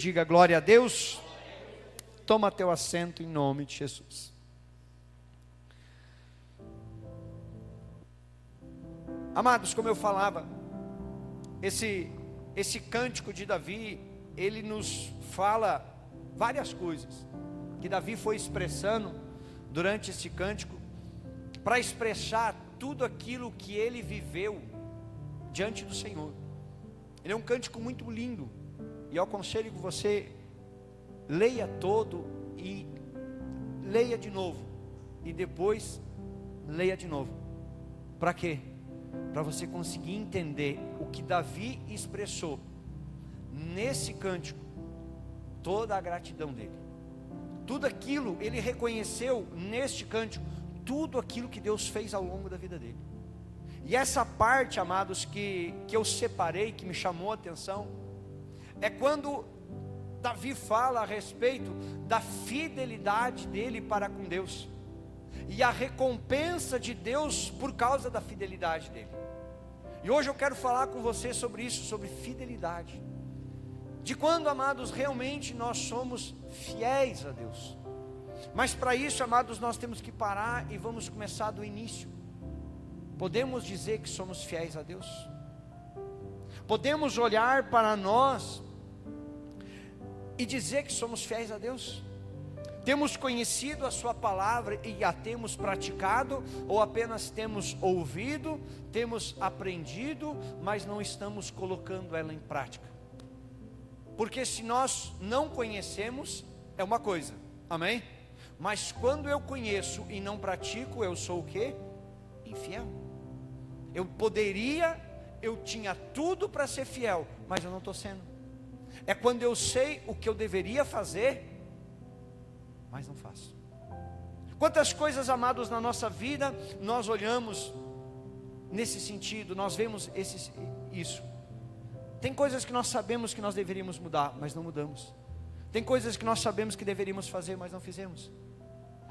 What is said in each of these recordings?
Diga glória a Deus. Toma teu assento em nome de Jesus. Amados, como eu falava, esse cântico de Davi, ele nos fala várias coisas que Davi foi expressando durante esse cântico, para expressar tudo aquilo que ele viveu diante do Senhor. Ele é um cântico muito lindo, e eu aconselho que você leia todo e leia de novo, e depois leia de novo. Para quê? Para você conseguir entender o que Davi expressou nesse cântico, toda a gratidão dele, tudo aquilo ele reconheceu neste cântico, tudo aquilo que Deus fez ao longo da vida dele. E essa parte, amados, que eu separei, que me chamou a atenção, é quando Davi fala a respeito da fidelidade dele para com Deus, e a recompensa de Deus por causa da fidelidade dele. E hoje eu quero falar com você sobre isso, sobre fidelidade. De quando, amados, realmente nós somos fiéis a Deus. Mas para isso, amados, nós temos que parar e vamos começar do início. Podemos dizer que somos fiéis a Deus? Podemos olhar para nós e dizer que somos fiéis a Deus? Temos conhecido a sua palavra e a temos praticado, ou apenas temos ouvido, temos aprendido, mas não estamos colocando ela em prática? Porque se nós não conhecemos, é uma coisa, amém? Mas quando eu conheço e não pratico, eu sou o quê? Infiel. Eu tinha tudo para ser fiel, mas eu não estou sendo. É quando eu sei o que eu deveria fazer, mas não faço. Quantas coisas, amados, na nossa vida, nós olhamos nesse sentido, nós vemos isso. Tem coisas que nós sabemos que nós deveríamos mudar, mas não mudamos. Tem coisas que nós sabemos que deveríamos fazer, mas não fizemos.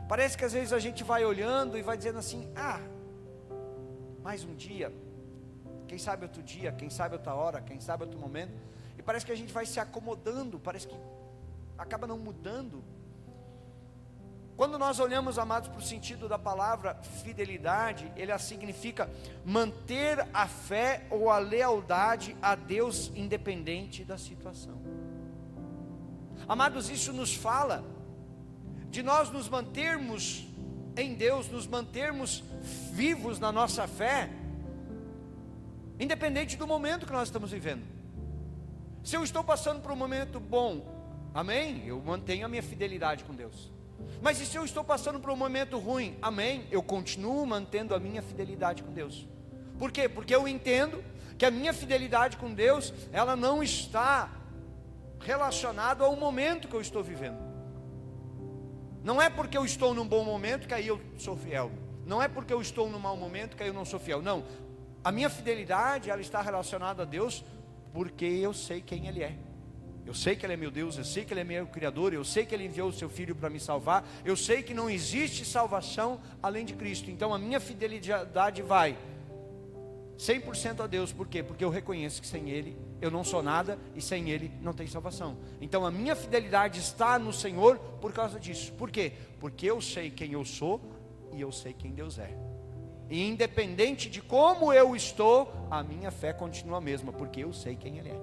Parece que às vezes a gente vai olhando e vai dizendo assim, mais um dia, quem sabe outro dia, quem sabe outra hora, quem sabe outro momento. E parece que a gente vai se acomodando, parece que acaba não mudando. Quando nós olhamos, amados, para o sentido da palavra fidelidade, ela significa manter a fé ou a lealdade a Deus independente da situação. Amados, isso nos fala de nós nos mantermos em Deus, nos mantermos vivos na nossa fé, independente do momento que nós estamos vivendo. Se eu estou passando por um momento bom, amém, eu mantenho a minha fidelidade com Deus. Mas e se eu estou passando por um momento ruim, amém, eu continuo mantendo a minha fidelidade com Deus. Por quê? Porque eu entendo que a minha fidelidade com Deus, ela não está relacionada ao momento que eu estou vivendo. Não é porque eu estou num bom momento que aí eu sou fiel. Não é porque eu estou num mau momento que aí eu não sou fiel. Não, a minha fidelidade, ela está relacionada a Deus porque eu sei quem Ele é. Eu sei que Ele é meu Deus, eu sei que Ele é meu Criador, eu sei que Ele enviou o Seu Filho para me salvar, eu sei que não existe salvação além de Cristo. Então a minha fidelidade vai 100% a Deus. Por quê? Porque eu reconheço que sem Ele eu não sou nada, e sem Ele não tem salvação. Então a minha fidelidade está no Senhor por causa disso. Por quê? Porque eu sei quem eu sou e eu sei quem Deus é. E independente de como eu estou, a minha fé continua a mesma, porque eu sei quem Ele é.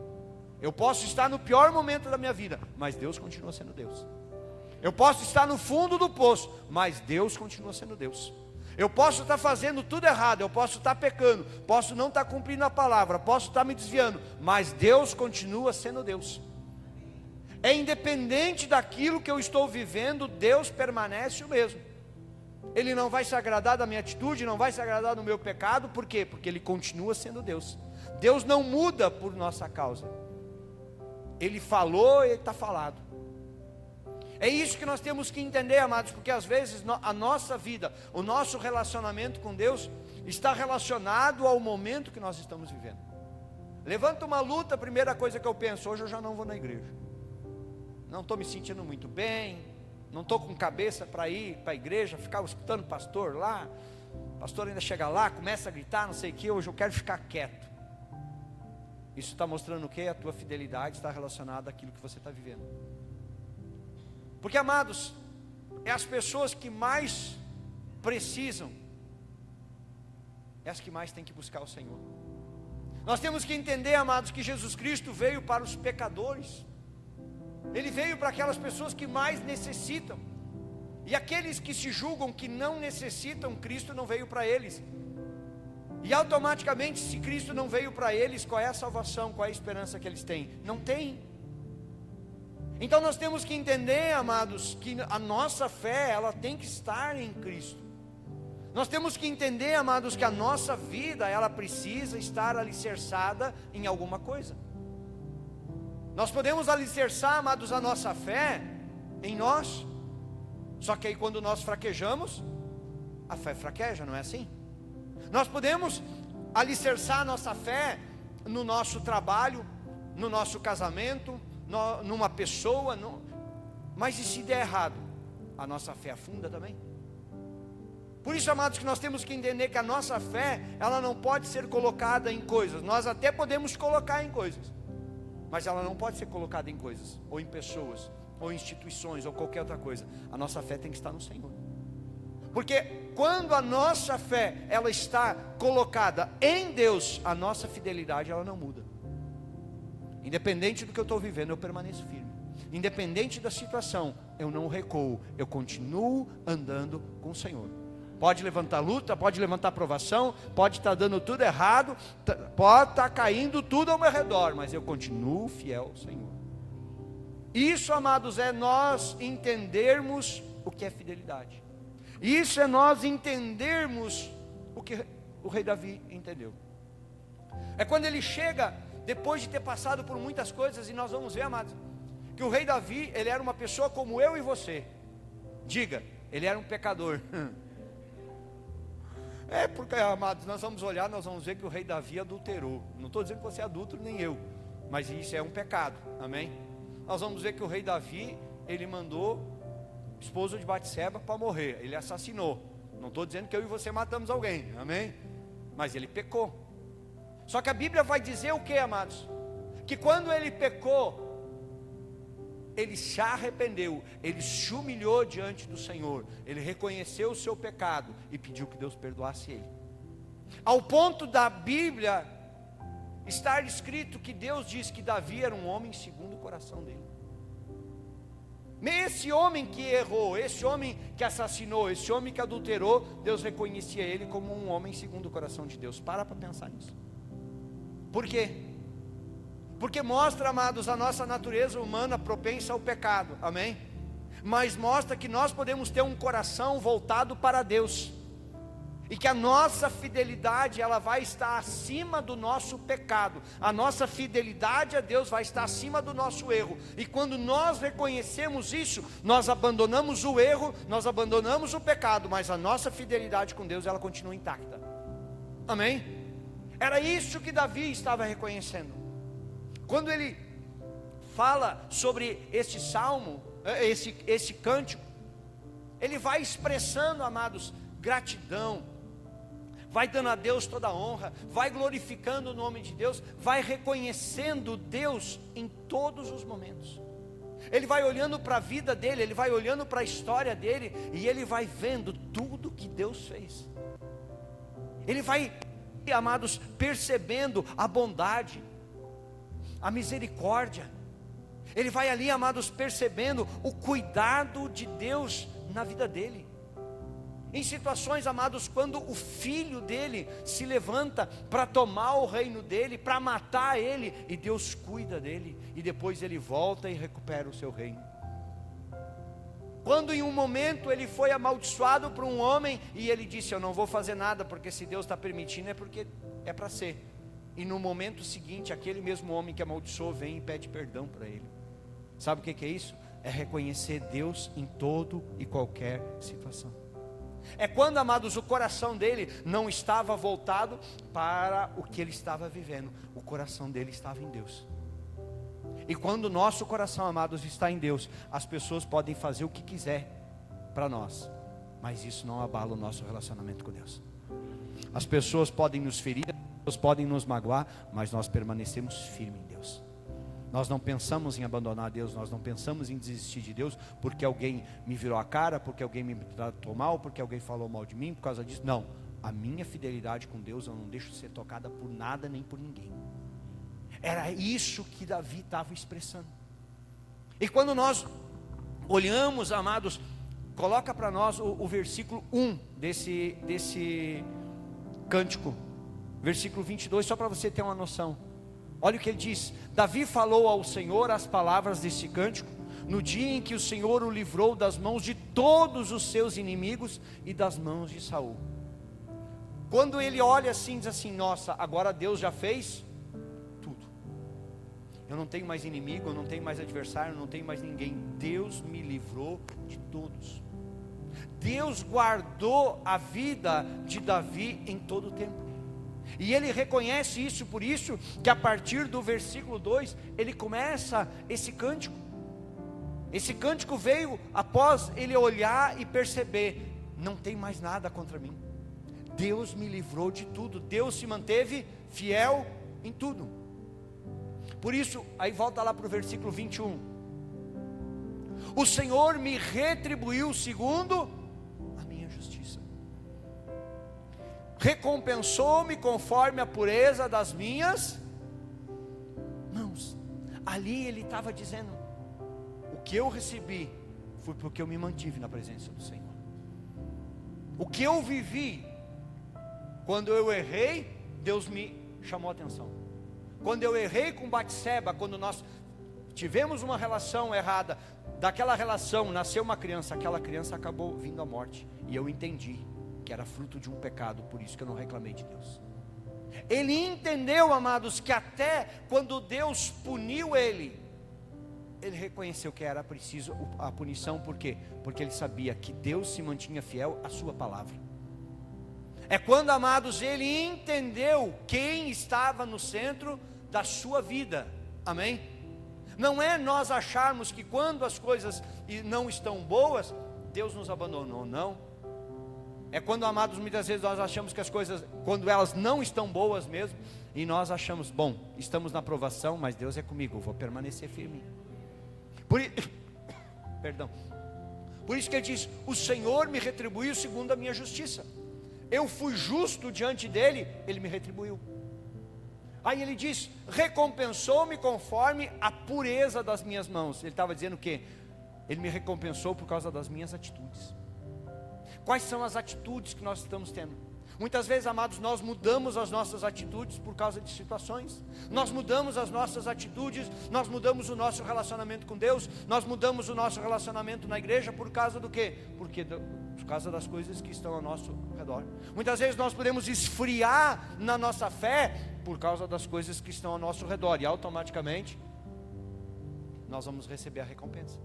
Eu posso estar no pior momento da minha vida, mas Deus continua sendo Deus. Eu posso estar no fundo do poço, mas Deus continua sendo Deus. Eu posso estar fazendo tudo errado, eu posso estar pecando, posso não estar cumprindo a palavra, posso estar me desviando, mas Deus continua sendo Deus. É independente daquilo que eu estou vivendo, Deus permanece o mesmo. Ele não vai se agradar da minha atitude, não vai se agradar do meu pecado. Por quê? Porque Ele continua sendo Deus. Deus não muda por nossa causa. Ele falou, Ele está falado. É isso que nós temos que entender, amados, porque às vezes a nossa vida, o nosso relacionamento com Deus está relacionado ao momento que nós estamos vivendo. Levanta uma luta, a primeira coisa que eu penso, hoje eu já não vou na igreja. Não estou me sentindo muito bem, não estou com cabeça para ir para a igreja, ficar escutando o pastor lá. O pastor ainda chega lá, começa a gritar, não sei o que, hoje eu quero ficar quieto. Isso está mostrando o quê? A tua fidelidade está relacionada àquilo que você está vivendo. Porque, amados, é as pessoas que mais precisam, é as que mais têm que buscar o Senhor. Nós temos que entender, amados, que Jesus Cristo veio para os pecadores. Ele veio para aquelas pessoas que mais necessitam. E aqueles que se julgam que não necessitam, Cristo não veio para eles. E automaticamente, se Cristo não veio para eles, qual é a salvação, qual é a esperança que eles têm? Não tem. Então nós temos que entender, amados, que a nossa fé, ela tem que estar em Cristo. Nós temos que entender, amados, que a nossa vida, ela precisa estar alicerçada em alguma coisa. Nós podemos alicerçar, amados, a nossa fé em nós. Só que aí quando nós fraquejamos, a fé fraqueja, não é assim? Nós podemos alicerçar a nossa fé no nosso trabalho, no nosso casamento, numa pessoa, mas e se der errado? A nossa fé afunda também. Por isso, amados, que nós temos que entender que a nossa fé, ela não pode ser colocada em coisas. Nós até podemos colocar em coisas, mas ela não pode ser colocada em coisas, ou em pessoas, ou instituições, ou qualquer outra coisa. A nossa fé tem que estar no Senhor. Porque quando a nossa fé, ela está colocada em Deus, a nossa fidelidade, ela não muda. Independente do que eu estou vivendo, eu permaneço firme. Independente da situação, eu não recuo, eu continuo andando com o Senhor. Pode levantar luta, pode levantar provação, pode estar dando tudo errado, pode estar caindo tudo ao meu redor, mas eu continuo fiel ao Senhor. Isso, amados, é nós entendermos o que é fidelidade. Isso é nós entendermos o que o rei Davi entendeu. É quando ele chega, depois de ter passado por muitas coisas, e nós vamos ver, amados, que o rei Davi, ele era uma pessoa como eu e você. Diga, ele era um pecador. É porque, amados, nós vamos olhar, nós vamos ver que o rei Davi adulterou. Não estou dizendo que você é adúltero, nem eu, mas isso é um pecado, amém? Nós vamos ver que o rei Davi, ele mandou a esposa de Batseba para morrer, ele assassinou. Não estou dizendo que eu e você matamos alguém, amém? Mas ele pecou. Só que a Bíblia vai dizer o que, amados? Que quando ele pecou, ele se arrependeu, ele se humilhou diante do Senhor, ele reconheceu o seu pecado e pediu que Deus perdoasse ele. Ao ponto da Bíblia estar escrito que Deus disse que Davi era um homem segundo o coração dele. Esse homem que errou, esse homem que assassinou, esse homem que adulterou, Deus reconhecia ele como um homem segundo o coração de Deus. Para pensar nisso. Por quê? Porque mostra, amados, a nossa natureza humana propensa ao pecado, amém? Mas mostra que nós podemos ter um coração voltado para Deus, e que a nossa fidelidade, ela vai estar acima do nosso pecado. A nossa fidelidade a Deus vai estar acima do nosso erro. E quando nós reconhecemos isso, nós abandonamos o erro, nós abandonamos o pecado, mas a nossa fidelidade com Deus, ela continua intacta, amém? Era isso que Davi estava reconhecendo. Quando ele fala sobre esse salmo, esse cântico, ele vai expressando, amados, gratidão, vai dando a Deus toda a honra, vai glorificando o nome de Deus, vai reconhecendo Deus em todos os momentos. Ele vai olhando para a vida dele, ele vai olhando para a história dele, e ele vai vendo tudo que Deus fez. Ele vai, amados, percebendo a bondade, a misericórdia. Ele vai ali, amados, percebendo o cuidado de Deus na vida dele. Em situações, amados, quando o filho dele se levanta para tomar o reino dele, para matar ele, e Deus cuida dele, e depois ele volta e recupera o seu reino. Quando em um momento ele foi amaldiçoado por um homem, e ele disse: eu não vou fazer nada, porque se Deus está permitindo é porque é para ser. E no momento seguinte, aquele mesmo homem que amaldiçoou vem e pede perdão para ele. Sabe o que é isso? É reconhecer Deus em todo e qualquer situação. É quando, amados, o coração dele não estava voltado para o que ele estava vivendo. O coração dele estava em Deus. E quando o nosso coração, amados, está em Deus, as pessoas podem fazer o que quiser para nós, mas isso não abala o nosso relacionamento com Deus. As pessoas podem nos ferir, Deus podem nos magoar, mas nós permanecemos firmes em Deus. Nós não pensamos em abandonar Deus, nós não pensamos em desistir de Deus, porque alguém me virou a cara, porque alguém me tratou mal, porque alguém falou mal de mim, por causa disso. Não, a minha fidelidade com Deus, eu não deixo ser tocada por nada nem por ninguém. Era isso que Davi estava expressando. E quando nós olhamos, amados, coloca para nós o versículo 1 desse cântico, versículo 22, só para você ter uma noção. Olha o que ele diz: Davi falou ao Senhor as palavras desse cântico, no dia em que o Senhor o livrou das mãos de todos os seus inimigos e das mãos de Saul. Quando ele olha assim, diz assim: nossa, agora Deus já fez tudo. Eu não tenho mais inimigo, eu não tenho mais adversário, eu não tenho mais ninguém. Deus me livrou de todos. Deus guardou a vida de Davi em todo o tempo. E ele reconhece isso, por isso que a partir do versículo 2, ele começa esse cântico. Esse cântico veio após ele olhar e perceber: não tem mais nada contra mim. Deus me livrou de tudo. Deus se manteve fiel em tudo. Por isso, aí volta lá para o versículo 21. O Senhor me retribuiu segundo a minha justiça. Recompensou-me conforme a pureza das minhas mãos. Ali ele estava dizendo: o que eu recebi foi porque eu me mantive na presença do Senhor. O que eu vivi, quando eu errei, Deus me chamou a atenção. Quando eu errei com Batseba, quando nós tivemos uma relação errada, daquela relação nasceu uma criança, aquela criança acabou vindo à morte, e eu entendi que era fruto de um pecado, por isso que eu não reclamei de Deus. Ele entendeu, amados, que até quando Deus puniu ele reconheceu que era preciso a punição. Por quê? Porque ele sabia que Deus se mantinha fiel à sua palavra. É quando, amados, ele entendeu quem estava no centro da sua vida. Amém? Não é nós acharmos que quando as coisas não estão boas, Deus nos abandonou, não. É quando, amados, muitas vezes nós achamos que as coisas, quando elas não estão boas mesmo, e nós achamos: bom, estamos na provação, mas Deus é comigo, eu vou permanecer firme. Perdão. Por isso que ele diz: o Senhor me retribuiu segundo a minha justiça. Eu fui justo diante dele, ele me retribuiu. Aí ele diz: recompensou-me conforme a pureza das minhas mãos. Ele estava dizendo o quê? Ele me recompensou por causa das minhas atitudes. Quais são as atitudes que nós estamos tendo? Muitas vezes, amados, nós mudamos as nossas atitudes por causa de situações. Nós mudamos as nossas atitudes, nós mudamos o nosso relacionamento com Deus, nós mudamos o nosso relacionamento na igreja por causa do quê? Por causa das coisas que estão ao nosso redor. Muitas vezes nós podemos esfriar na nossa fé por causa das coisas que estão ao nosso redor, e automaticamente nós vamos receber a recompensa.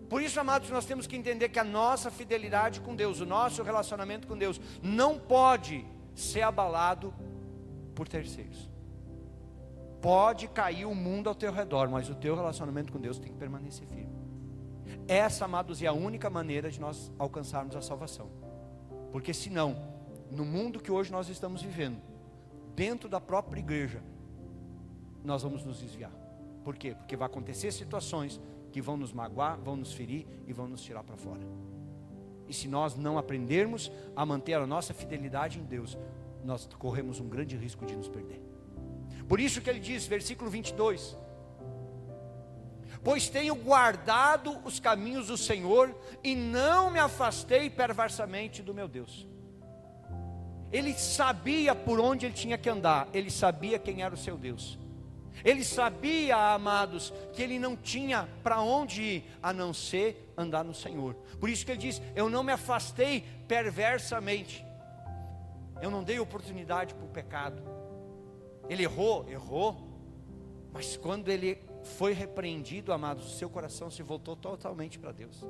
Por isso, amados, nós temos que entender que a nossa fidelidade com Deus, o nosso relacionamento com Deus, não pode ser abalado por terceiros. Pode cair o mundo ao teu redor, mas o teu relacionamento com Deus tem que permanecer firme. Essa, amados, é a única maneira de nós alcançarmos a salvação. Porque senão, no mundo que hoje nós estamos vivendo, dentro da própria igreja, nós vamos nos desviar. Por quê? Porque vai acontecer situações que vão nos magoar, vão nos ferir e vão nos tirar para fora. E se nós não aprendermos a manter a nossa fidelidade em Deus, nós corremos um grande risco de nos perder. Por isso que ele diz, versículo 22: pois tenho guardado os caminhos do Senhor e não me afastei perversamente do meu Deus. Ele sabia por onde ele tinha que andar, ele sabia quem era o seu Deus. Ele sabia, amados, que ele não tinha para onde ir, a não ser andar no Senhor. Por isso que ele diz: eu não me afastei perversamente. Eu não dei oportunidade para o pecado. Ele errou. Mas quando ele foi repreendido, amados, o seu coração se voltou totalmente para Deus.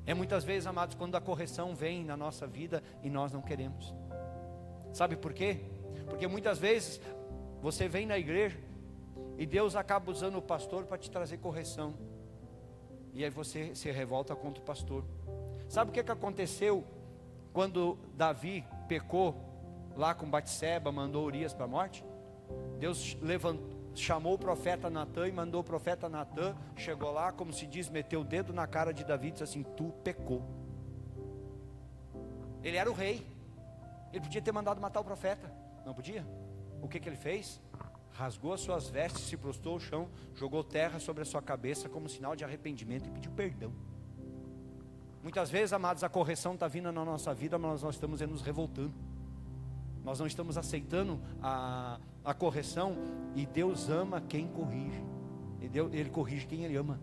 É muitas vezes, amados, quando a correção vem na nossa vida e nós não queremos. Sabe por quê? Porque muitas vezes você vem na igreja e Deus acaba usando o pastor para te trazer correção. E aí você se revolta contra o pastor. Sabe o que aconteceu quando Davi pecou lá com Batseba, mandou Urias para a morte? Deus chamou o profeta Natã e mandou o profeta Natã, chegou lá, como se diz, meteu o dedo na cara de Davi e disse assim: tu pecou. Ele era o rei, ele podia ter mandado matar o profeta, não podia? O que ele fez? Rasgou as suas vestes, se prostrou ao chão, jogou terra sobre a sua cabeça como sinal de arrependimento e pediu perdão. Muitas vezes, amados, a correção está vindo na nossa vida, mas nós estamos nos revoltando. Nós não estamos aceitando a correção, e Deus ama quem corrige. Ele corrige quem Ele ama.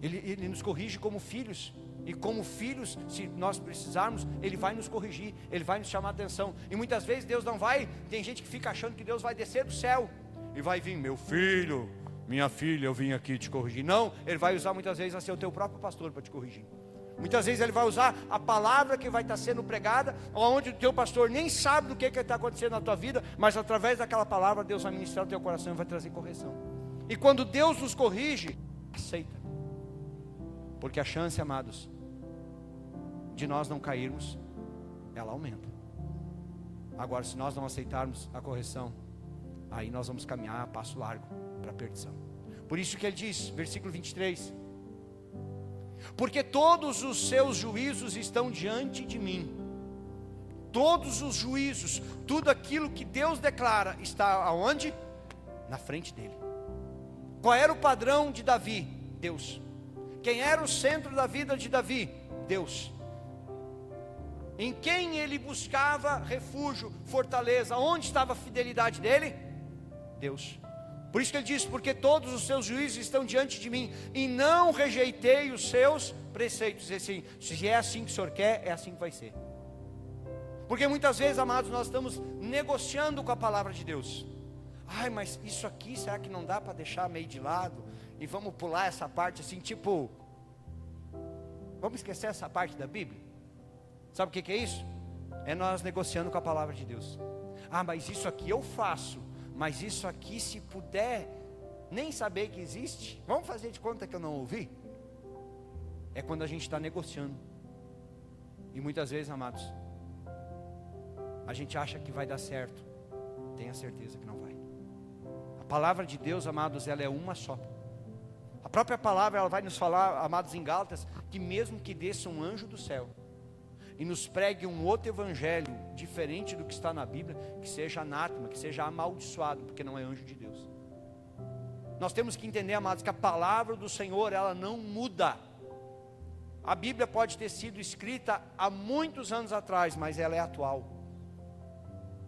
Ele nos corrige como filhos. E como filhos, se nós precisarmos, Ele vai nos corrigir, Ele vai nos chamar a atenção. E muitas vezes Deus não vai. Tem gente que fica achando que Deus vai descer do céu e vai vir: meu filho, minha filha, eu vim aqui te corrigir. Não, Ele vai usar muitas vezes a ser o teu próprio pastor para te corrigir. Muitas vezes Ele vai usar a palavra que vai estar sendo pregada, onde o teu pastor nem sabe do que está acontecendo na tua vida, mas através daquela palavra Deus vai ministrar o teu coração e vai trazer correção. E quando Deus nos corrige, aceita. Porque a chance, amados, de nós não cairmos, ela aumenta. Agora, se nós não aceitarmos a correção, aí nós vamos caminhar a passo largo para a perdição. Por isso que ele diz, versículo 23: porque todos os seus juízos estão diante de mim. Todos os juízos, tudo aquilo que Deus declara, está aonde? Na frente dele. Qual era o padrão de Davi? Deus. Quem era o centro da vida de Davi? Deus. Em quem ele buscava refúgio, fortaleza? Onde estava a fidelidade dele? Deus. Por isso que ele diz: porque todos os seus juízos estão diante de mim, e não rejeitei os seus preceitos. E assim, se é assim que o Senhor quer, é assim que vai ser. Porque muitas vezes, amados, nós estamos negociando com a palavra de Deus. Ai, mas isso aqui, será que não dá para deixar meio de lado? E vamos pular essa parte assim, tipo, vamos esquecer essa parte da Bíblia? Sabe o que é isso? É nós negociando com a palavra de Deus. Ah, mas isso aqui eu faço, mas isso aqui, se puder nem saber que existe, vamos fazer de conta que eu não ouvi? É quando a gente está negociando. E muitas vezes, amados, a gente acha que vai dar certo. Tenha certeza que não vai. A palavra de Deus, amados, ela é uma só. A própria palavra, ela vai nos falar, amados, em Gálatas, que mesmo que desça um anjo do céu e nos pregue um outro evangelho diferente do que está na Bíblia, que seja anátema, que seja amaldiçoado, porque não é anjo de Deus. Nós temos que entender, amados, que a palavra do Senhor, ela não muda. A Bíblia pode ter sido escrita há muitos anos atrás, mas ela é atual,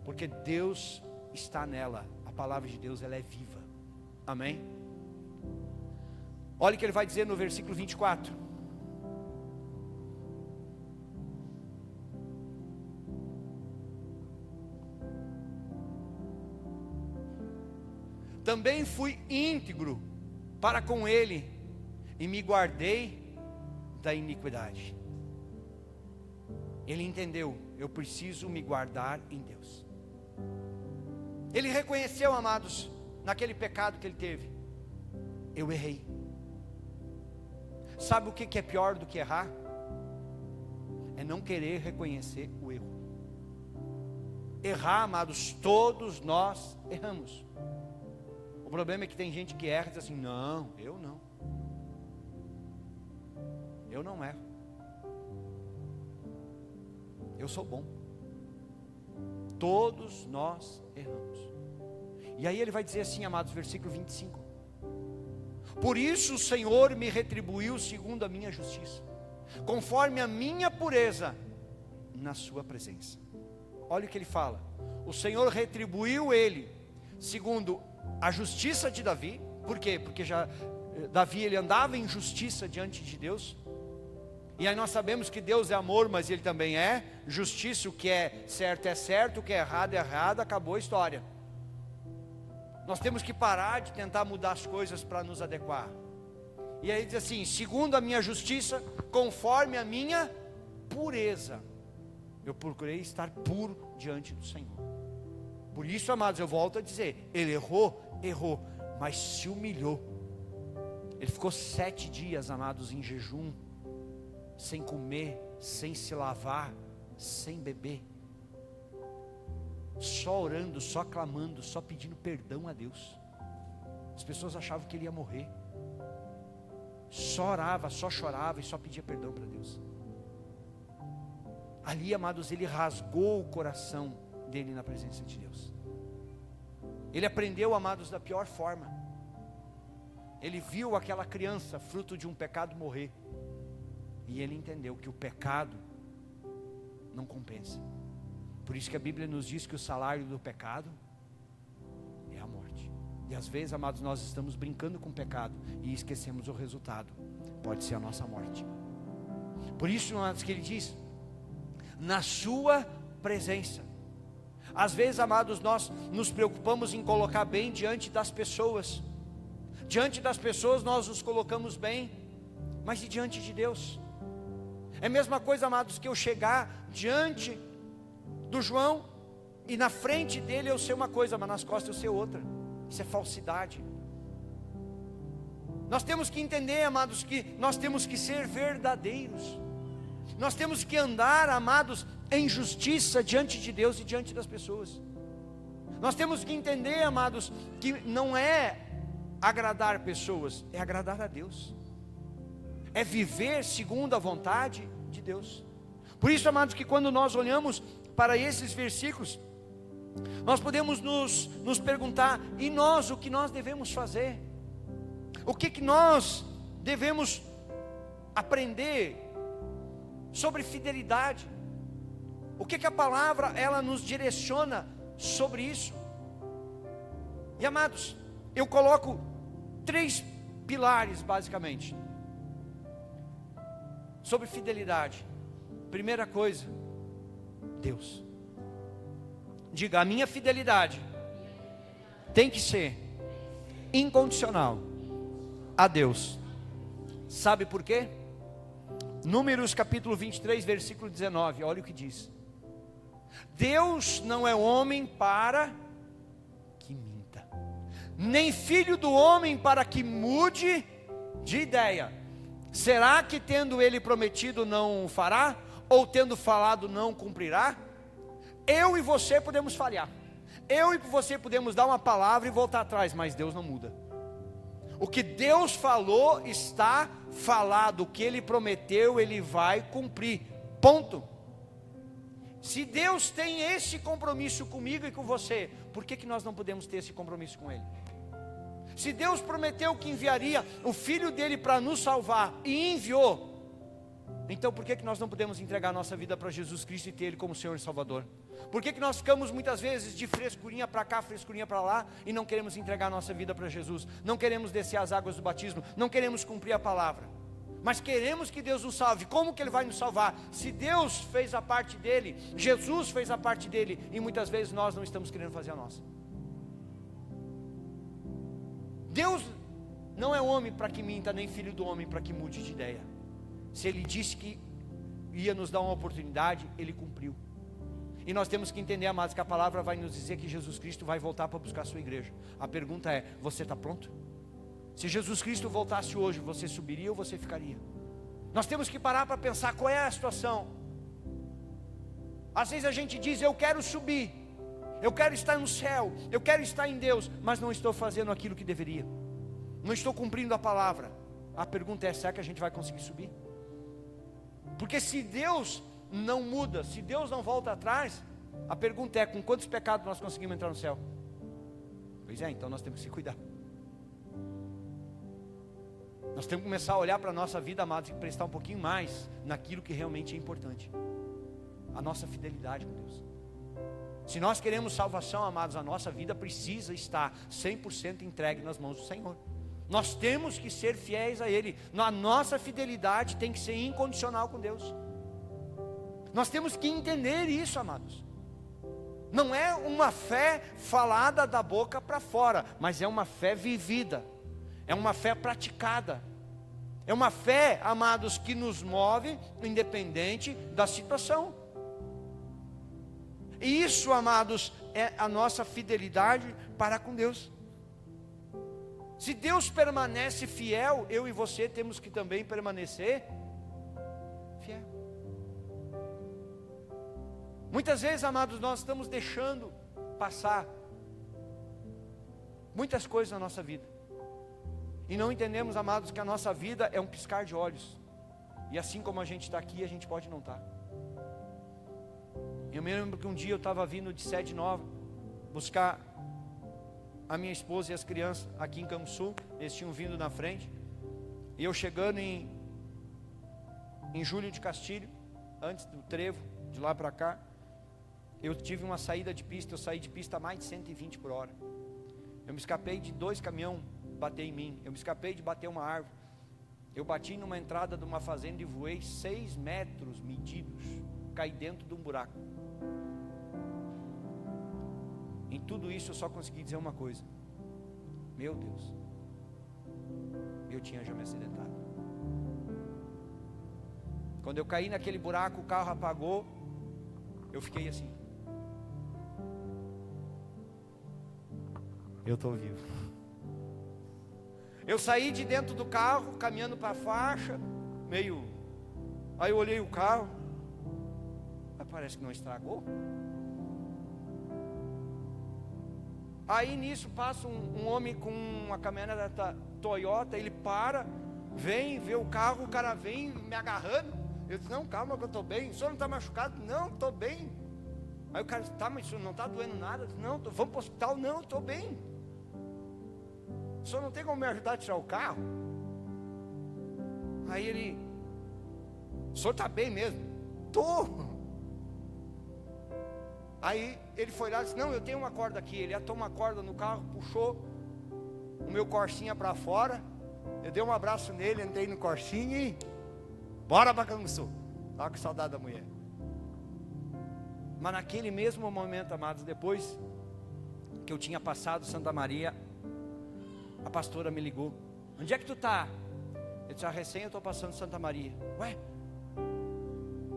porque Deus está nela. A palavra de Deus, ela é viva. Amém? Olha o que ele vai dizer no versículo 24. Também fui íntegro para com ele, e me guardei da iniquidade. Ele entendeu: eu preciso me guardar em Deus. Ele reconheceu, amados, naquele pecado que ele teve: eu errei. Sabe o que é pior do que errar? É não querer reconhecer o erro. Errar, amados, todos nós erramos. O problema é que tem gente que erra e diz assim: não, eu não. Eu não erro. Eu sou bom. Todos nós erramos. E aí ele vai dizer assim, amados, versículo 25: por isso o Senhor me retribuiu segundo a minha justiça, conforme a minha pureza na sua presença. Olha o que ele fala: o Senhor retribuiu ele segundo a justiça de Davi. Por quê? Porque Davi, ele andava em justiça diante de Deus. E aí nós sabemos que Deus é amor, mas Ele também é justiça. O que é certo, o que é errado, acabou a história. Nós temos que parar de tentar mudar as coisas para nos adequar. E aí diz assim: segundo a minha justiça, conforme a minha pureza. Eu procurei estar puro diante do Senhor. Por isso, amados, eu volto a dizer: ele errou, mas se humilhou. Ele ficou 7 dias, amados, em jejum, sem comer, sem se lavar, sem beber. só orando, só clamando, só pedindo perdão a Deus. As pessoas achavam que ele ia morrer. Só orava, só chorava e só pedia perdão para Deus. Ali, amados, ele rasgou o coração dele na presença de Deus. Ele aprendeu, amados, da pior forma. Ele viu aquela criança, fruto de um pecado, morrer. E ele entendeu que o pecado não compensa. Por isso que a Bíblia nos diz que o salário do pecado é a morte. E às vezes, amados, nós estamos brincando com o pecado e esquecemos o resultado. Pode ser a nossa morte. Por isso, amados, que ele diz: na sua presença. Às vezes, amados, nós nos preocupamos em colocar bem diante das pessoas. Diante das pessoas nós nos colocamos bem, mas e diante de Deus? É a mesma coisa, amados, que eu chegar diante do João e na frente dele eu ser uma coisa, mas nas costas eu ser outra. Isso é falsidade. Nós temos que entender, amados, que nós temos que ser verdadeiros. Nós temos que andar, amados, em justiça diante de Deus e diante das pessoas. Nós temos que entender, amados, que não é agradar pessoas, é agradar a Deus. É viver segundo a vontade de Deus. Por isso, amados, que quando nós olhamos para esses versículos, nós podemos nos perguntar: e nós, o que nós devemos fazer? O que nós devemos aprender sobre fidelidade? O que a palavra ela nos direciona sobre isso? E, amados, eu coloco 3 pilares basicamente sobre fidelidade. Primeira coisa, Deus. Diga: a minha fidelidade tem que ser incondicional a Deus. Sabe por quê? Números capítulo 23, versículo 19, olha o que diz: Deus não é homem para que minta, nem filho do homem para que mude de ideia. Será que tendo ele prometido não o fará? Ou tendo falado não cumprirá? Eu e você podemos falhar. Eu e você podemos dar uma palavra e voltar atrás, mas Deus não muda. O que Deus falou está falado. O que Ele prometeu, Ele vai cumprir. Ponto. Se Deus tem esse compromisso comigo e com você, por que nós não podemos ter esse compromisso com Ele? Se Deus prometeu que enviaria o Filho dele para nos salvar e enviou, então por que nós não podemos entregar nossa vida para Jesus Cristo e ter Ele como Senhor e Salvador? Por que nós ficamos muitas vezes de frescurinha para cá, frescurinha para lá, e não queremos entregar nossa vida para Jesus? Não queremos descer as águas do batismo, não queremos cumprir a palavra, mas queremos que Deus nos salve. Como que Ele vai nos salvar? Se Deus fez a parte dele, Jesus fez a parte dele, e muitas vezes nós não estamos querendo fazer a nossa. Deus não é homem para que minta, nem filho do homem para que mude de ideia. Se Ele disse que ia nos dar uma oportunidade, Ele cumpriu. E nós temos que entender, amados, que a palavra vai nos dizer que Jesus Cristo vai voltar para buscar a sua igreja. A pergunta é: você está pronto? Se Jesus Cristo voltasse hoje, você subiria ou você ficaria? Nós temos que parar para pensar qual é a situação. Às vezes a gente diz: eu quero subir, eu quero estar no céu, eu quero estar em Deus, mas não estou fazendo aquilo que deveria, não estou cumprindo a palavra. A pergunta é: será que a gente vai conseguir subir? Porque se Deus não muda, se Deus não volta atrás, a pergunta é: com quantos pecados nós conseguimos entrar no céu? Pois é, então nós temos que se cuidar. Nós temos que começar a olhar para a nossa vida, amados, e prestar um pouquinho mais naquilo que realmente é importante: a nossa fidelidade com Deus. Se nós queremos salvação, amados, a nossa vida precisa estar 100% entregue nas mãos do Senhor. Nós temos que ser fiéis a Ele. A nossa fidelidade tem que ser incondicional com Deus. Nós temos que entender isso, amados. Não é uma fé falada da boca para fora, mas é uma fé vivida, é uma fé praticada, é uma fé, amados, que nos move independente da situação. E isso, amados, é a nossa fidelidade para com Deus. Se Deus permanece fiel, eu e você temos que também permanecer fiel. Muitas vezes, amados, nós estamos deixando passar muitas coisas na nossa vida. E não entendemos, amados, que a nossa vida é um piscar de olhos. E assim como a gente está aqui, a gente pode não estar. Eu me lembro que um dia eu estava vindo de Sede Nova buscar a minha esposa e as crianças aqui em Campo Sul. Eles tinham vindo na frente. E eu chegando em Júlio de Castilho, antes do trevo, de lá para cá, eu tive uma saída de pista. Eu saí de pista a mais de 120 por hora. Eu me escapei de 2 caminhões bater em mim. Eu me escapei de bater uma árvore. Eu bati numa entrada de uma fazenda e voei 6 metros medidos. Caí dentro de um buraco. Em tudo isso eu só consegui dizer uma coisa: meu Deus, eu tinha já me acidentado. Quando eu caí naquele buraco, o carro apagou. Eu fiquei assim: eu estou vivo. Eu saí de dentro do carro, caminhando para a faixa, meio... Aí eu olhei o carro, mas parece que não estragou. Aí nisso passa um homem com uma caminhonete Toyota. Ele para, vem, vê o carro, o cara vem me agarrando. Eu disse: não, calma que eu estou bem. O senhor não está machucado? Não, estou bem. Aí o cara disse: tá, mas o senhor não está doendo nada? Eu disse: não, vamos para o hospital. Não, estou bem. O senhor não tem como me ajudar a tirar o carro? Aí ele: o senhor está bem mesmo? Estou. Aí ele foi lá e disse: não, eu tenho uma corda aqui. Ele atou uma corda no carro, puxou o meu Corsinha para fora. Eu dei um abraço nele, entrei no Corsinha e bora para Canguçu. Estava com saudade da mulher. Mas naquele mesmo momento, amados, depois que eu tinha passado Santa Maria, a pastora me ligou: onde é que tu está? Eu disse: recém eu estou passando Santa Maria. Ué,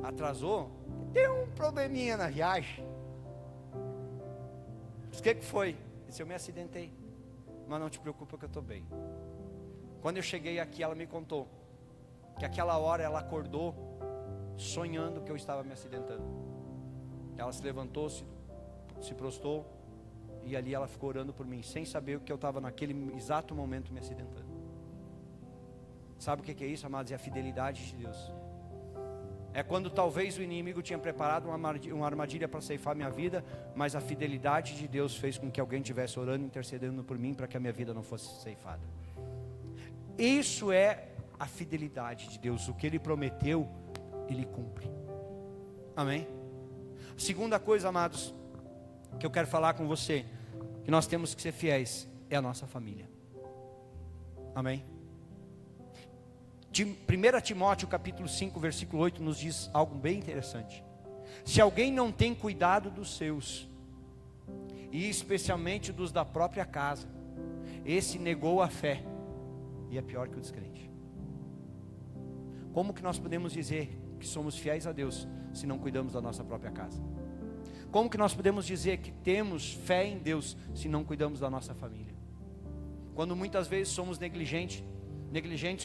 atrasou? Deu um probleminha na viagem. O que foi? Eu disse: eu me acidentei. Mas não te preocupa que eu estou bem. Quando eu cheguei aqui, ela me contou que aquela hora ela acordou sonhando que eu estava me acidentando. Ela se levantou, se prostrou, e ali ela ficou orando por mim, sem saber que eu estava naquele exato momento me acidentando. Sabe o que é isso, amados? É a fidelidade de Deus. É quando talvez o inimigo tinha preparado uma armadilha para ceifar minha vida, mas a fidelidade de Deus fez com que alguém estivesse orando, intercedendo por mim, para que a minha vida não fosse ceifada. Isso é a fidelidade de Deus. O que Ele prometeu, Ele cumpre. Amém? Segunda coisa, amados, que eu quero falar com você, que nós temos que ser fiéis, é a nossa família. Amém? 1 Timóteo capítulo 5, versículo 8 nos diz algo bem interessante. Se alguém não tem cuidado dos seus, e especialmente dos da própria casa, esse negou a fé e é pior que o descrente. Como que nós podemos dizer que somos fiéis a Deus se não cuidamos da nossa própria casa? Como que nós podemos dizer que temos fé em Deus se não cuidamos da nossa família? Quando muitas vezes somos negligentes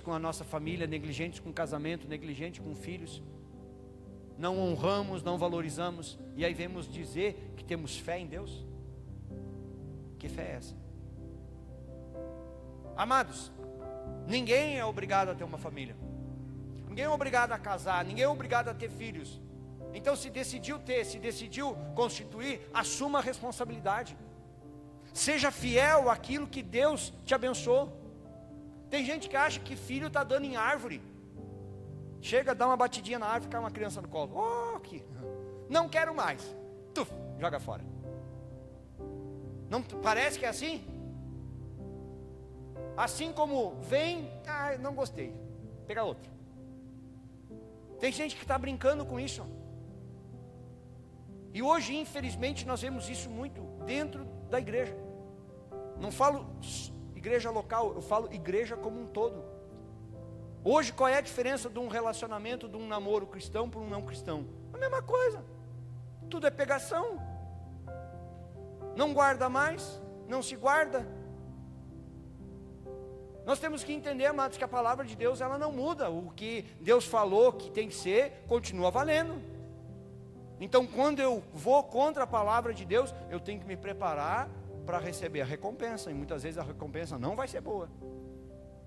com a nossa família, negligentes com o casamento, negligentes com filhos, não honramos, não valorizamos, e aí vemos dizer que temos fé em Deus? Que fé é essa? Amados, ninguém é obrigado a ter uma família, ninguém é obrigado a casar, ninguém é obrigado a ter filhos. Então, se decidiu ter, se decidiu constituir, assuma a responsabilidade. Seja fiel àquilo que Deus te abençoou. Tem gente que acha que filho está dando em árvore. Chega, dá uma batidinha na árvore, cai uma criança no colo. Oh, que... não quero mais. Tuf, joga fora. Não parece que é assim? Assim como vem, não gostei, pega outro. Tem gente que está brincando com isso. E hoje, infelizmente, nós vemos isso muito dentro da igreja. Não falo igreja local, eu falo igreja como um todo. Hoje, qual é a diferença de um relacionamento, de um namoro cristão para um não cristão? A mesma coisa. Tudo é pegação. Não guarda mais, não se guarda. Nós temos que entender, amados, que a palavra de Deus, ela não muda. O que Deus falou que tem que ser, continua valendo. Então, quando eu vou contra a palavra de Deus, eu tenho que me preparar para receber a recompensa. E muitas vezes a recompensa não vai ser boa.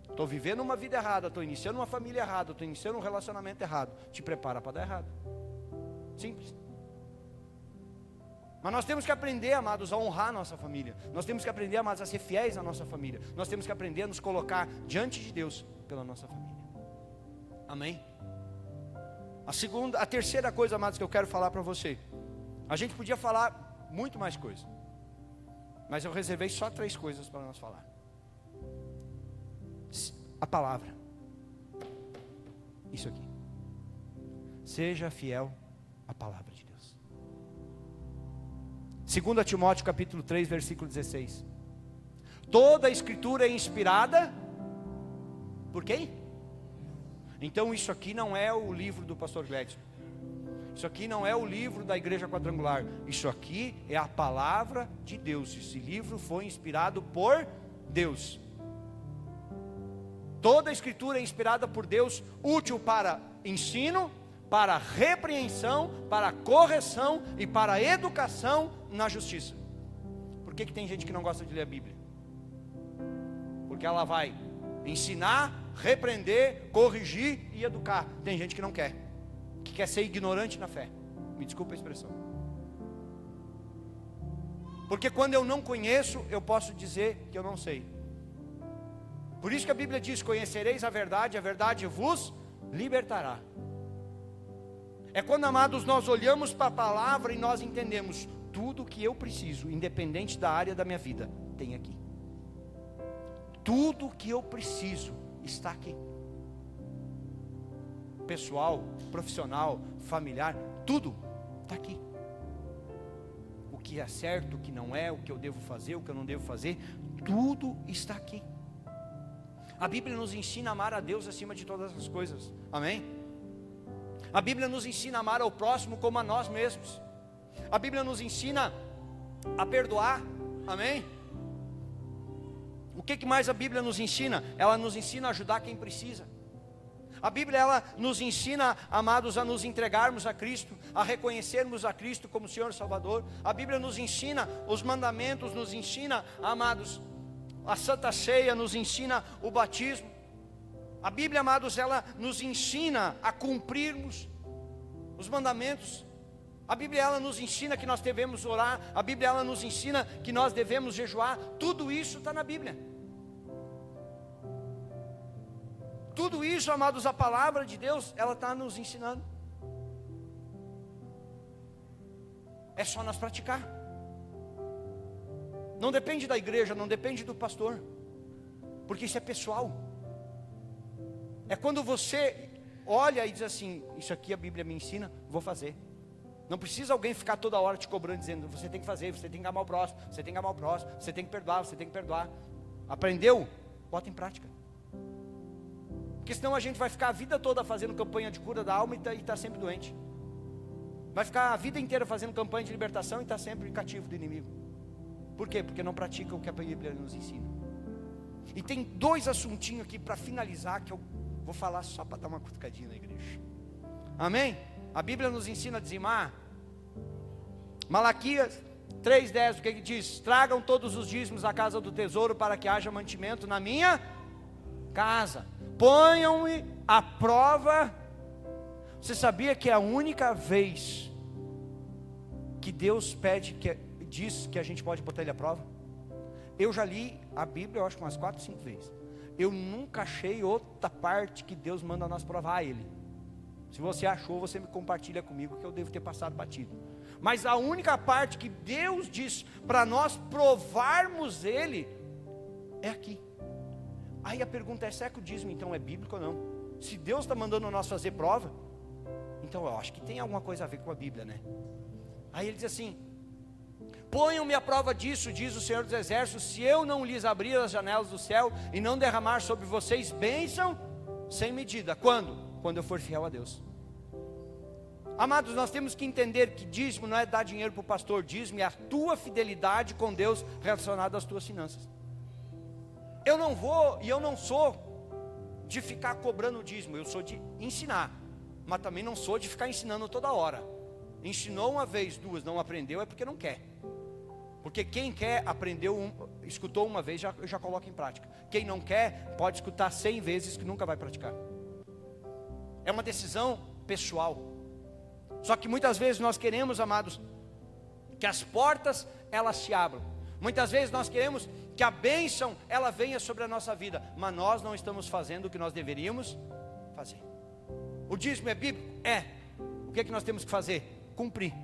Estou vivendo uma vida errada, estou iniciando uma família errada, estou iniciando um relacionamento errado. Te prepara para dar errado. Simples. Mas nós temos que aprender, amados, a honrar a nossa família. Nós temos que aprender, amados, a ser fiéis à nossa família. Nós temos que aprender a nos colocar diante de Deus pela nossa família. Amém? A terceira coisa, amados, que eu quero falar para você. A gente podia falar muito mais coisa, mas eu reservei só 3 coisas para nós falar. A palavra. Isso aqui. Seja fiel à palavra de Deus. 2 Timóteo capítulo 3, versículo 16. Toda a escritura é inspirada por quem? Então isso aqui não é o livro do pastor Gledson. Isso aqui não é o livro da igreja quadrangular. Isso aqui é a palavra de Deus. Esse livro foi inspirado por Deus. Toda a escritura é inspirada por Deus, útil para ensino, para repreensão, para correção e para educação na justiça. Por que tem gente que não gosta de ler a Bíblia? Porque ela vai ensinar, repreender, corrigir e educar. Tem gente que não quer, que quer ser ignorante na fé. Me desculpa a expressão. Porque quando eu não conheço, eu posso dizer que eu não sei. Por isso que a Bíblia diz: conhecereis a verdade vos libertará. É quando, amados, nós olhamos para a palavra e nós entendemos: tudo que eu preciso, independente da área da minha vida, tem aqui. Tudo que eu preciso está aqui. Pessoal, profissional, familiar, tudo está aqui. O que é certo, o que não é, o que eu devo fazer, o que eu não devo fazer, tudo está aqui. A Bíblia nos ensina a amar a Deus acima de todas as coisas. Amém? A Bíblia nos ensina a amar ao próximo como a nós mesmos. A Bíblia nos ensina a perdoar. Amém? O que mais a Bíblia nos ensina? Ela nos ensina a ajudar quem precisa. A Bíblia, ela nos ensina, amados, a nos entregarmos a Cristo, a reconhecermos a Cristo como Senhor e Salvador. A Bíblia nos ensina os mandamentos, nos ensina, amados, a Santa Ceia, nos ensina o batismo. A Bíblia, amados, ela nos ensina a cumprirmos os mandamentos. A Bíblia, ela nos ensina que nós devemos orar. A Bíblia, ela nos ensina que nós devemos jejuar. Tudo isso está na Bíblia. Tudo isso, amados, a palavra de Deus, ela está nos ensinando. É só nós praticar. Não depende da igreja, não depende do pastor, porque isso é pessoal. É quando você olha e diz assim: isso aqui a Bíblia me ensina, vou fazer. Não precisa alguém ficar toda hora te cobrando, dizendo: você tem que fazer, você tem que amar o próximo, você tem que amar o próximo, você tem que perdoar, você tem que perdoar. Aprendeu? Bota em prática. Porque senão a gente vai ficar a vida toda fazendo campanha de cura da alma e está sempre doente. Vai ficar a vida inteira fazendo campanha de libertação e está sempre cativo do inimigo. Por quê? Porque não pratica o que a Bíblia nos ensina. E tem 2 assuntinhos aqui para finalizar, que eu vou falar só para dar uma cutucadinha na igreja. Amém? A Bíblia nos ensina a dizimar. Malaquias 3:10, o que ele diz? Tragam todos os dízimos à casa do tesouro, para que haja mantimento na minha casa. Ponham-me à prova. Você sabia que é a única vez que Deus diz que a gente pode botar Ele à prova? Eu já li a Bíblia, eu acho que umas 4, 5 vezes. Eu nunca achei outra parte que Deus manda nós provar Ele. Se você achou, você me compartilha comigo, que eu devo ter passado batido. Mas a única parte que Deus diz para nós provarmos Ele é aqui. Aí a pergunta é: será que o dízimo então é bíblico ou não? Se Deus está mandando nós fazer prova, então eu acho que tem alguma coisa a ver com a Bíblia, né? Aí ele diz assim: ponham-me à prova disso, diz o Senhor dos Exércitos, se eu não lhes abrir as janelas do céu e não derramar sobre vocês bênção sem medida. Quando? Quando eu for fiel a Deus. Amados, nós temos que entender que dízimo não é dar dinheiro para o pastor. Dízimo é a tua fidelidade com Deus relacionada às tuas finanças. Eu não vou e eu não sou de ficar cobrando dízimo. Eu sou de ensinar, mas também não sou de ficar ensinando toda hora. Ensinou uma vez, duas, não aprendeu, é porque não quer. Porque quem quer, aprendeu, escutou uma vez, já coloca em prática. Quem não quer, pode escutar 100 vezes que nunca vai praticar. É uma decisão pessoal. Só que muitas vezes nós queremos, amados, que as portas, elas se abram. Muitas vezes nós queremos que a bênção, ela venha sobre a nossa vida. Mas nós não estamos fazendo o que nós deveríamos fazer. O dízimo é bíblico? É. O que é que nós temos que fazer? Cumprir.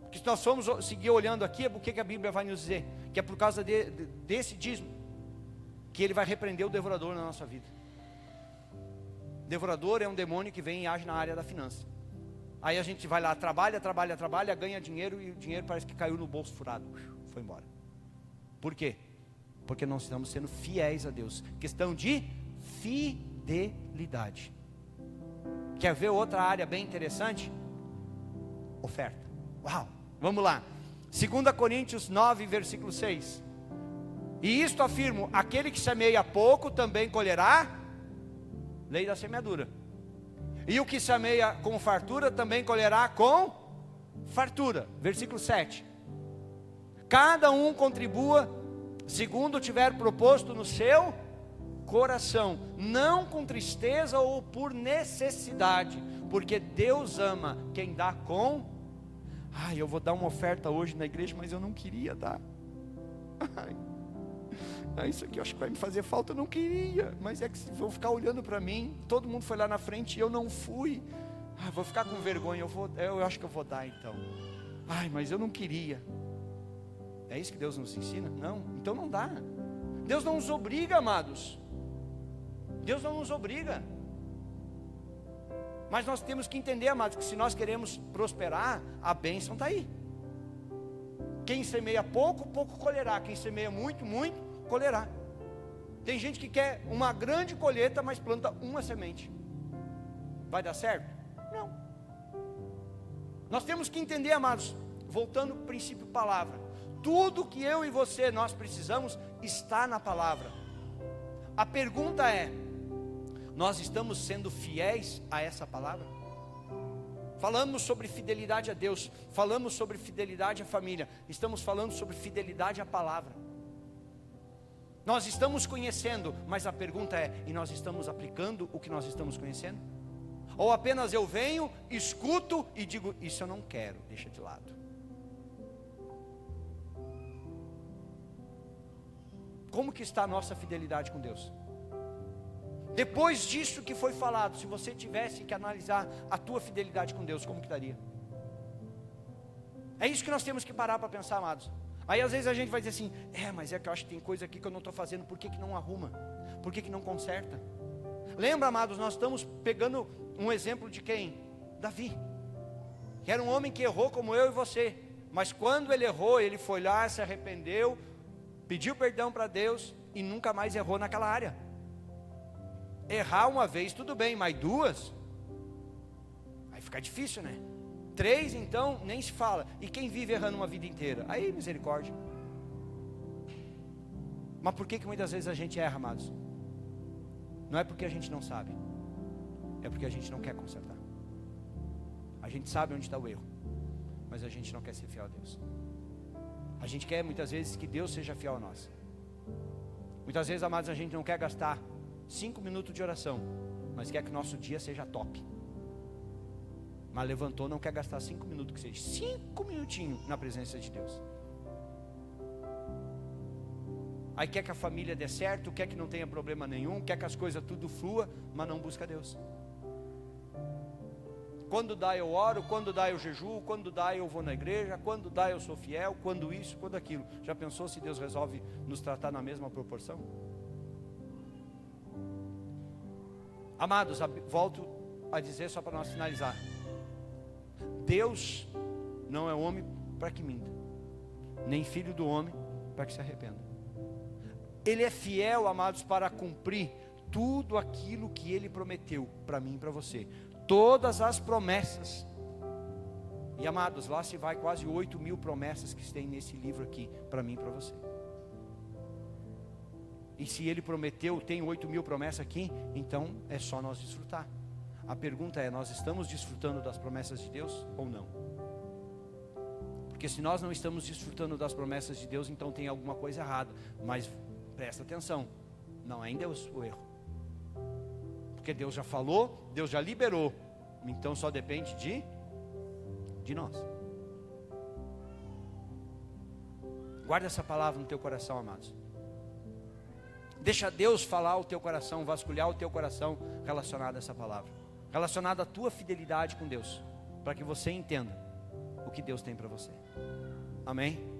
Porque se nós formos seguir olhando aqui, o que a Bíblia vai nos dizer? Que é por causa desse dízimo que ele vai repreender o devorador na nossa vida. Devorador é um demônio que vem e age na área da finança. Aí a gente vai lá, trabalha, ganha dinheiro e o dinheiro parece que caiu no bolso furado. Foi embora. Por quê? Porque não estamos sendo fiéis a Deus. Questão de fidelidade. Quer ver outra área bem interessante? Oferta. Uau, vamos lá. 2 Coríntios 9, versículo 6. E isto afirmo: aquele que semeia pouco também colherá. Lei da semeadura. E o que semeia com fartura também colherá com fartura. Versículo 7. Cada um contribua segundo tiver proposto no seu coração, não com tristeza ou por necessidade, porque Deus ama quem dá com... eu vou dar uma oferta hoje na igreja, mas eu não queria dar. Isso aqui eu acho que vai me fazer falta, eu não queria, mas é que vou ficar olhando para mim, todo mundo foi lá na frente e eu não fui. Vou ficar com vergonha, eu acho que eu vou dar então. Mas eu não queria. É isso que Deus nos ensina? Não, então não dá. Deus não nos obriga, amados. Deus não nos obriga. Mas nós temos que entender, amados, que se nós queremos prosperar, a bênção está aí. Quem semeia pouco, pouco colherá. Quem semeia muito, muito, colherá. Tem gente que quer uma grande colheita, mas planta uma semente. Vai dar certo? Não. Nós temos que entender, amados, voltando ao princípio palavra. Tudo que eu e você, nós precisamos, está na palavra. A pergunta é: nós estamos sendo fiéis a essa palavra? Falamos sobre fidelidade a Deus, falamos sobre fidelidade à família, estamos falando sobre fidelidade à palavra. Nós estamos conhecendo, mas a pergunta é: e nós estamos aplicando o que nós estamos conhecendo? Ou apenas eu venho, escuto e digo: isso eu não quero, deixa de lado. Como que está a nossa fidelidade com Deus? Depois disso que foi falado, se você tivesse que analisar a tua fidelidade com Deus, como que estaria? É isso que nós temos que parar para pensar, amados. Aí às vezes a gente vai dizer assim: mas é que eu acho que tem coisa aqui que eu não estou fazendo. Por que não arruma? Por que não conserta? Lembra, amados, nós estamos pegando um exemplo de quem? Davi, que era um homem que errou como eu e você. Mas quando ele errou, ele foi lá, se arrependeu, pediu perdão para Deus e nunca mais errou naquela área. Errar uma vez tudo bem, mas duas, aí fica difícil, né? 3 então, nem se fala. E quem vive errando uma vida inteira? Aí misericórdia. Mas por que muitas vezes a gente erra, amados? Não é porque a gente não sabe, é porque a gente não quer consertar. A gente sabe onde está o erro, mas a gente não quer ser fiel a Deus. A gente quer muitas vezes que Deus seja fiel a nós. Muitas vezes, amados, a gente não quer gastar 5 minutos de oração, mas quer que o nosso dia seja top. Mas levantou, não quer gastar 5 minutos, que seja 5 minutinhos na presença de Deus. Aí quer que a família dê certo, quer que não tenha problema nenhum, quer que as coisas tudo flua, mas não busca Deus. Quando dá eu oro, quando dá eu jejuo, quando dá eu vou na igreja, quando dá eu sou fiel, quando isso, quando aquilo. Já pensou se Deus resolve nos tratar na mesma proporção? Amados, volto a dizer só para nós finalizar: Deus não é homem para que minta, nem filho do homem para que se arrependa. Ele é fiel, amados, para cumprir tudo aquilo que Ele prometeu para mim e para você. Todas as promessas. E amados, lá se vai quase 8.000 promessas que tem nesse livro aqui, para mim e para você. E se Ele prometeu, tem 8.000 promessas aqui, então é só nós desfrutar. A pergunta é: nós estamos desfrutando das promessas de Deus ou não? Porque se nós não estamos desfrutando das promessas de Deus, então tem alguma coisa errada. Mas presta atenção, não é em Deus o erro. Porque Deus já falou, Deus já liberou. Então só depende de nós. Guarda essa palavra no teu coração, amados. Deixa Deus falar o teu coração, vasculhar o teu coração relacionado a essa palavra, relacionado à tua fidelidade com Deus, para que você entenda o que Deus tem para você. Amém?